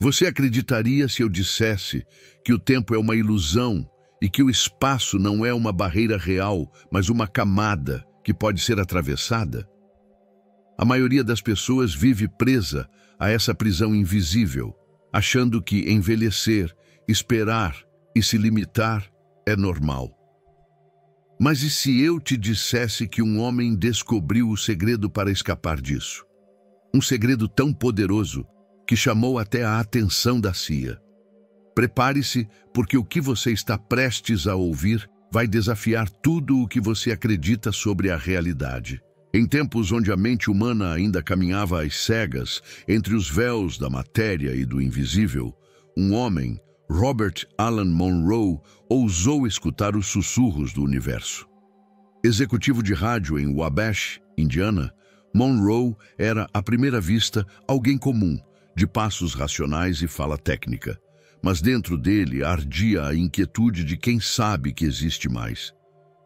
Você acreditaria se eu dissesse que o tempo é uma ilusão e que o espaço não é uma barreira real, mas uma camada que pode ser atravessada? A maioria das pessoas vive presa a essa prisão invisível, achando que envelhecer, esperar e se limitar é normal. Mas e se eu te dissesse que um homem descobriu o segredo para escapar disso? Um segredo tão poderoso que chamou até a atenção da CIA. Prepare-se, porque o que você está prestes a ouvir vai desafiar tudo o que você acredita sobre a realidade. Em tempos onde a mente humana ainda caminhava às cegas entre os véus da matéria e do invisível, um homem, Robert Alan Monroe, ousou escutar os sussurros do universo. Executivo de rádio em Wabash, Indiana, Monroe era, à primeira vista, alguém comum, de passos racionais e fala técnica. Mas dentro dele ardia a inquietude de quem sabe que existe mais.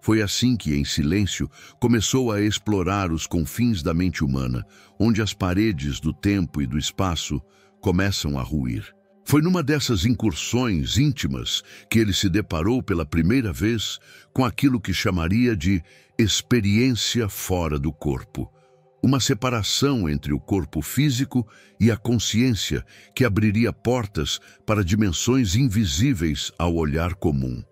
Foi assim que, em silêncio, começou a explorar os confins da mente humana, onde as paredes do tempo e do espaço começam a ruir. Foi numa dessas incursões íntimas que ele se deparou pela primeira vez com aquilo que chamaria de experiência fora do corpo. Uma separação entre o corpo físico e a consciência que abriria portas para dimensões invisíveis ao olhar comum.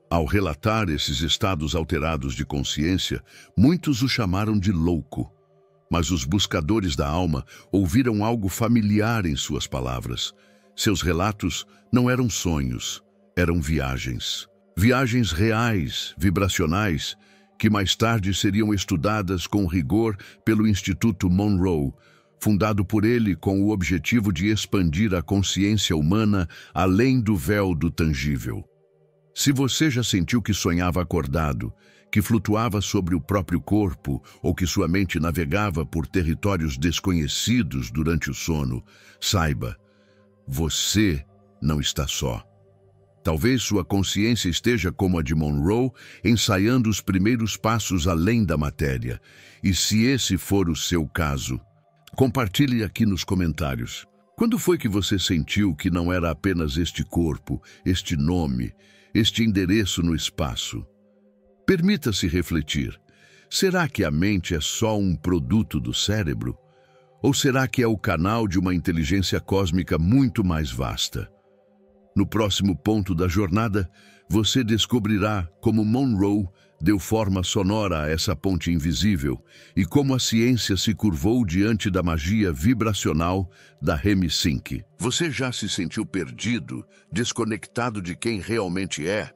Ao relatar esses estados alterados de consciência, muitos o chamaram de louco. Mas os buscadores da alma ouviram algo familiar em suas palavras. Seus relatos não eram sonhos, eram viagens. Viagens reais, vibracionais, que mais tarde seriam estudadas com rigor pelo Instituto Monroe, fundado por ele com o objetivo de expandir a consciência humana além do véu do tangível. Se você já sentiu que sonhava acordado, que flutuava sobre o próprio corpo ou que sua mente navegava por territórios desconhecidos durante o sono, saiba, você não está só. Talvez sua consciência esteja como a de Monroe, ensaiando os primeiros passos além da matéria. E se esse for o seu caso, compartilhe aqui nos comentários. Quando foi que você sentiu que não era apenas este corpo, este nome, este endereço no espaço? Permita-se refletir. Será que a mente é só um produto do cérebro? Ou será que é o canal de uma inteligência cósmica muito mais vasta? No próximo ponto da jornada, você descobrirá como Monroe deu forma sonora a essa ponte invisível e como a ciência se curvou diante da magia vibracional da REM-Sync. Você já se sentiu perdido, desconectado de quem realmente é?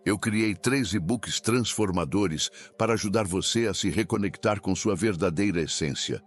Eu criei 3 e-books transformadores para ajudar você a se reconectar com sua verdadeira essência.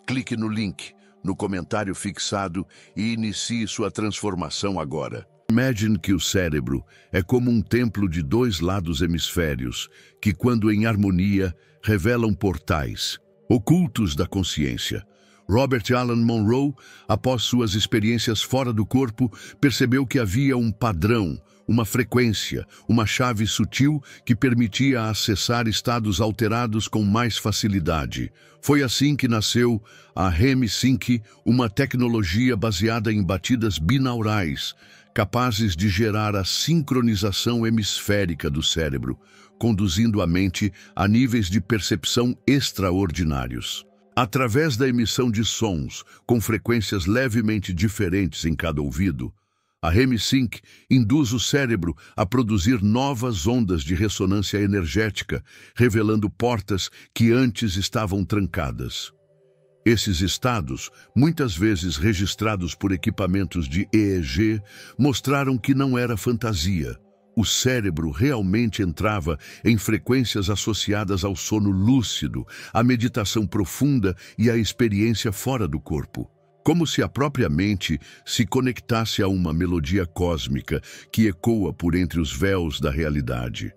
Clique no link, no comentário fixado e inicie sua transformação agora. Imagine que o cérebro é como um templo de 2 lados hemisférios, que, quando em harmonia, revelam portais, ocultos da consciência. Robert Alan Monroe, após suas experiências fora do corpo, percebeu que havia um padrão, uma frequência, uma chave sutil que permitia acessar estados alterados com mais facilidade. Foi assim que nasceu a REM-Sync, uma tecnologia baseada em batidas binaurais, capazes de gerar a sincronização hemisférica do cérebro, conduzindo a mente a níveis de percepção extraordinários. Através da emissão de sons, com frequências levemente diferentes em cada ouvido, a REM-Sync induz o cérebro a produzir novas ondas de ressonância energética, revelando portas que antes estavam trancadas. Esses estados, muitas vezes registrados por equipamentos de EEG, mostraram que não era fantasia. O cérebro realmente entrava em frequências associadas ao sono lúcido, à meditação profunda e à experiência fora do corpo. Como se a própria mente se conectasse a uma melodia cósmica que ecoa por entre os véus da realidade.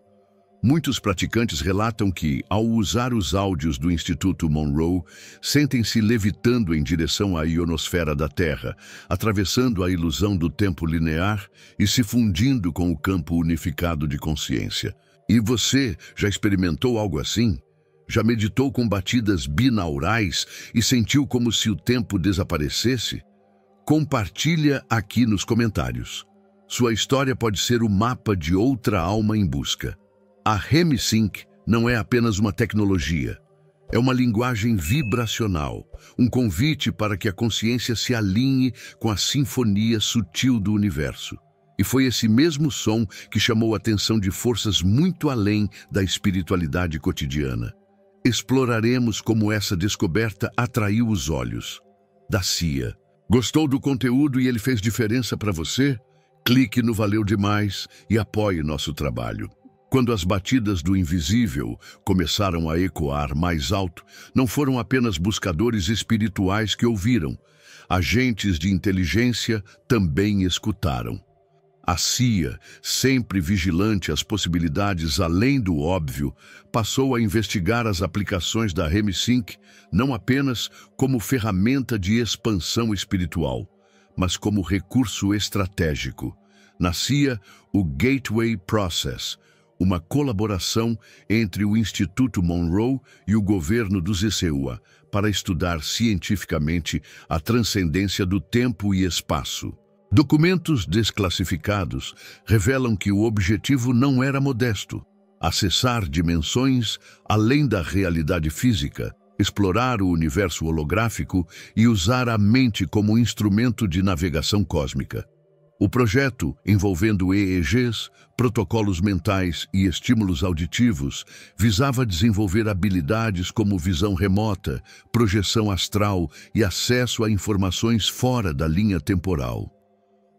Muitos praticantes relatam que, ao usar os áudios do Instituto Monroe, sentem-se levitando em direção à ionosfera da Terra, atravessando a ilusão do tempo linear e se fundindo com o campo unificado de consciência. E você já experimentou algo assim? Já meditou com batidas binaurais e sentiu como se o tempo desaparecesse? Compartilha aqui nos comentários. Sua história pode ser o mapa de outra alma em busca. A REM-Sync não é apenas uma tecnologia. É uma linguagem vibracional, um convite para que a consciência se alinhe com a sinfonia sutil do universo. E foi esse mesmo som que chamou a atenção de forças muito além da espiritualidade cotidiana. Exploraremos como essa descoberta atraiu os olhos da CIA. Gostou do conteúdo e ele fez diferença para você? Clique no Valeu Demais e apoie nosso trabalho. Quando as batidas do invisível começaram a ecoar mais alto, não foram apenas buscadores espirituais que ouviram. Agentes de inteligência também escutaram. A CIA, sempre vigilante às possibilidades além do óbvio, passou a investigar as aplicações da REM-Sync não apenas como ferramenta de expansão espiritual, mas como recurso estratégico. Nascia o Gateway Process, uma colaboração entre o Instituto Monroe e o governo dos ECUA para estudar cientificamente a transcendência do tempo e espaço. Documentos desclassificados revelam que o objetivo não era modesto: acessar dimensões além da realidade física, explorar o universo holográfico e usar a mente como instrumento de navegação cósmica. O projeto, envolvendo EEGs, protocolos mentais e estímulos auditivos, visava desenvolver habilidades como visão remota, projeção astral e acesso a informações fora da linha temporal.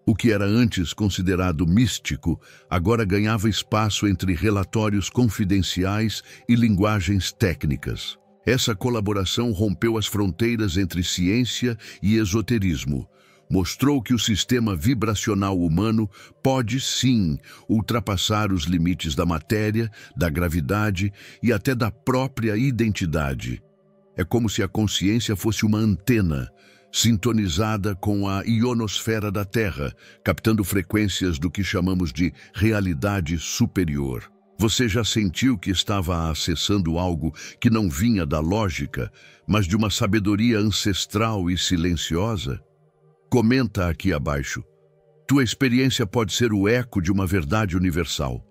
O que era antes considerado místico, agora ganhava espaço entre relatórios confidenciais e linguagens técnicas. Essa colaboração rompeu as fronteiras entre ciência e esoterismo. Mostrou que o sistema vibracional humano pode, sim, ultrapassar os limites da matéria, da gravidade e até da própria identidade. É como se a consciência fosse uma antena, sintonizada com a ionosfera da Terra, captando frequências do que chamamos de realidade superior. Você já sentiu que estava acessando algo que não vinha da lógica, mas de uma sabedoria ancestral e silenciosa? Comenta aqui abaixo. Tua experiência pode ser o eco de uma verdade universal.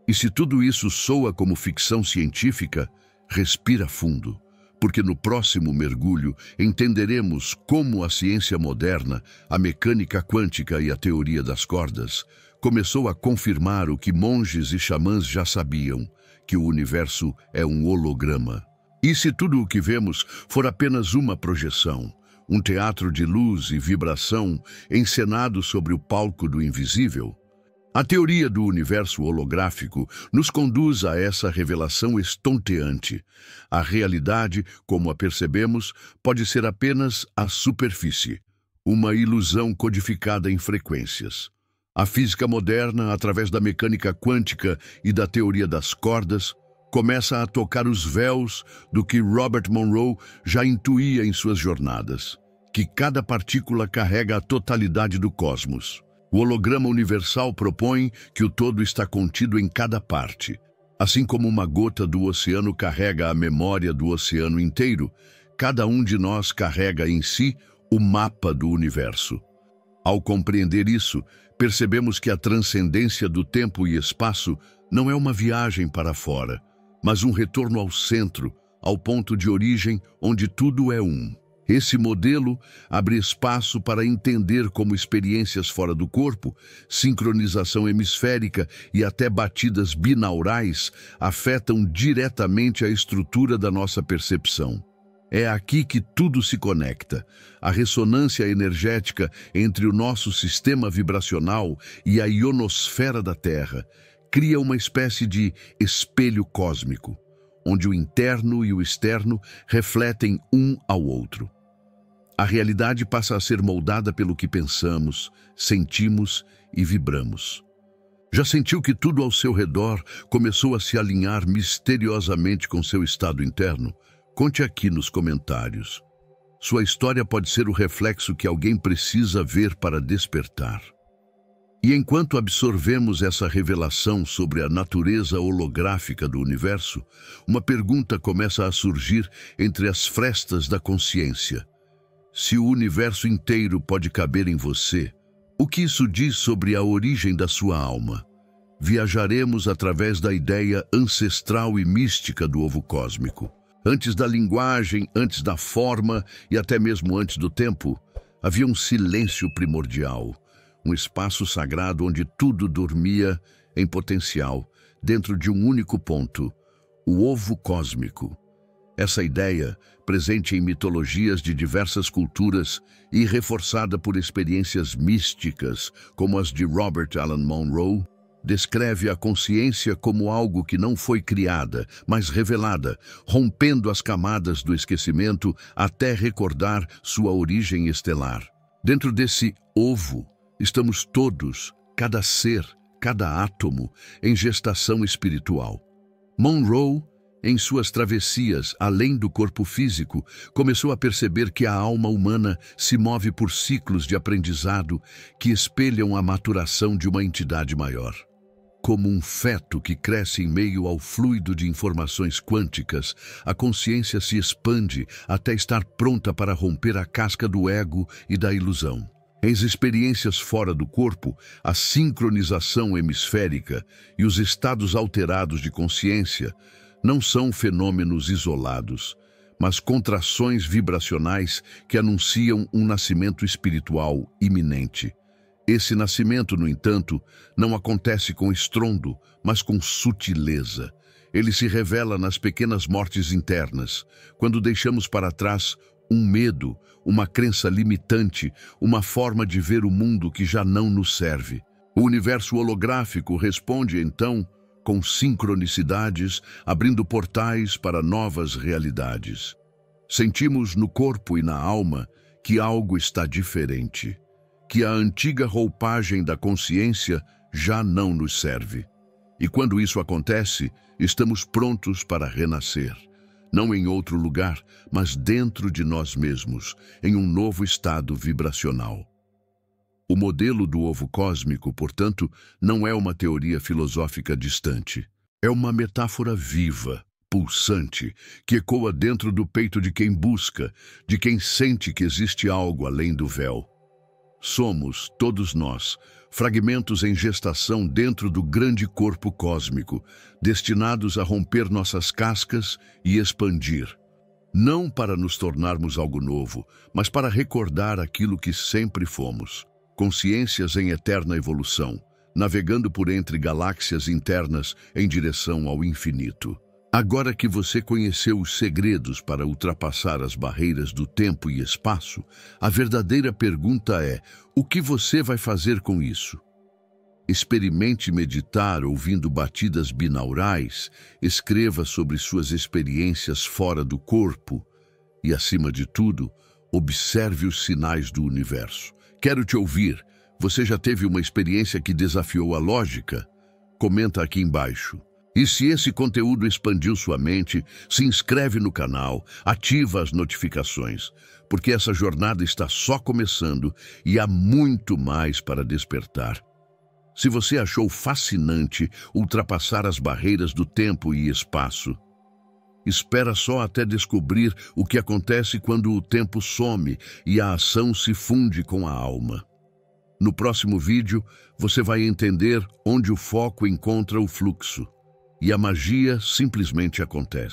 E se tudo isso soa como ficção científica, respira fundo, porque no próximo mergulho entenderemos como a ciência moderna, a mecânica quântica e a teoria das cordas começou a confirmar o que monges e xamãs já sabiam, que o universo é um holograma. E se tudo o que vemos for apenas uma projeção, um teatro de luz e vibração encenado sobre o palco do invisível? A teoria do universo holográfico nos conduz a essa revelação estonteante. A realidade, como a percebemos, pode ser apenas a superfície, uma ilusão codificada em frequências. A física moderna, através da mecânica quântica e da teoria das cordas, começa a tocar os véus do que Robert Monroe já intuía em suas jornadas, que cada partícula carrega a totalidade do cosmos. O holograma universal propõe que o todo está contido em cada parte. Assim como uma gota do oceano carrega a memória do oceano inteiro, cada um de nós carrega em si o mapa do universo. Ao compreender isso, percebemos que a transcendência do tempo e espaço não é uma viagem para fora, mas um retorno ao centro, ao ponto de origem onde tudo é um. Esse modelo abre espaço para entender como experiências fora do corpo, sincronização hemisférica e até batidas binaurais afetam diretamente a estrutura da nossa percepção. É aqui que tudo se conecta. A ressonância energética entre o nosso sistema vibracional e a ionosfera da Terra cria uma espécie de espelho cósmico, onde o interno e o externo refletem um ao outro. A realidade passa a ser moldada pelo que pensamos, sentimos e vibramos. Já sentiu que tudo ao seu redor começou a se alinhar misteriosamente com seu estado interno? Conte aqui nos comentários. Sua história pode ser o reflexo que alguém precisa ver para despertar. E enquanto absorvemos essa revelação sobre a natureza holográfica do universo, uma pergunta começa a surgir entre as frestas da consciência. Se o universo inteiro pode caber em você, o que isso diz sobre a origem da sua alma? Viajaremos através da ideia ancestral e mística do ovo cósmico. Antes da linguagem, antes da forma e até mesmo antes do tempo, havia um silêncio primordial, um espaço sagrado onde tudo dormia em potencial, dentro de um único ponto, o ovo cósmico. Essa ideia, presente em mitologias de diversas culturas e reforçada por experiências místicas, como as de Robert Alan Monroe, descreve a consciência como algo que não foi criada, mas revelada, rompendo as camadas do esquecimento até recordar sua origem estelar. Dentro desse ovo, estamos todos, cada ser, cada átomo, em gestação espiritual. Monroe, em suas travessias além do corpo físico, começou a perceber que a alma humana se move por ciclos de aprendizado que espelham a maturação de uma entidade maior. Como um feto que cresce em meio ao fluido de informações quânticas, a consciência se expande até estar pronta para romper a casca do ego e da ilusão. Em experiências fora do corpo, a sincronização hemisférica e os estados alterados de consciência não são fenômenos isolados, mas contrações vibracionais que anunciam um nascimento espiritual iminente. Esse nascimento, no entanto, não acontece com estrondo, mas com sutileza. Ele se revela nas pequenas mortes internas, quando deixamos para trás um medo, uma crença limitante, uma forma de ver o mundo que já não nos serve. O universo holográfico responde, então, com sincronicidades, abrindo portais para novas realidades. Sentimos no corpo e na alma que algo está diferente, que a antiga roupagem da consciência já não nos serve. E quando isso acontece, estamos prontos para renascer. Não em outro lugar, mas dentro de nós mesmos, em um novo estado vibracional. O modelo do ovo cósmico, portanto, não é uma teoria filosófica distante. É uma metáfora viva, pulsante, que ecoa dentro do peito de quem busca, de quem sente que existe algo além do véu. Somos, todos nós, fragmentos em gestação dentro do grande corpo cósmico, destinados a romper nossas cascas e expandir. Não para nos tornarmos algo novo, mas para recordar aquilo que sempre fomos. Consciências em eterna evolução, navegando por entre galáxias internas em direção ao infinito. Agora que você conheceu os segredos para ultrapassar as barreiras do tempo e espaço, a verdadeira pergunta é: o que você vai fazer com isso? Experimente meditar ouvindo batidas binaurais, escreva sobre suas experiências fora do corpo e, acima de tudo, observe os sinais do universo. Quero te ouvir. Você já teve uma experiência que desafiou a lógica? Comenta aqui embaixo. E se esse conteúdo expandiu sua mente, se inscreve no canal, ativa as notificações, porque essa jornada está só começando e há muito mais para despertar. Se você achou fascinante ultrapassar as barreiras do tempo e espaço, espera só até descobrir o que acontece quando o tempo some e a ação se funde com a alma. No próximo vídeo, você vai entender onde o foco encontra o fluxo. E a magia simplesmente acontece.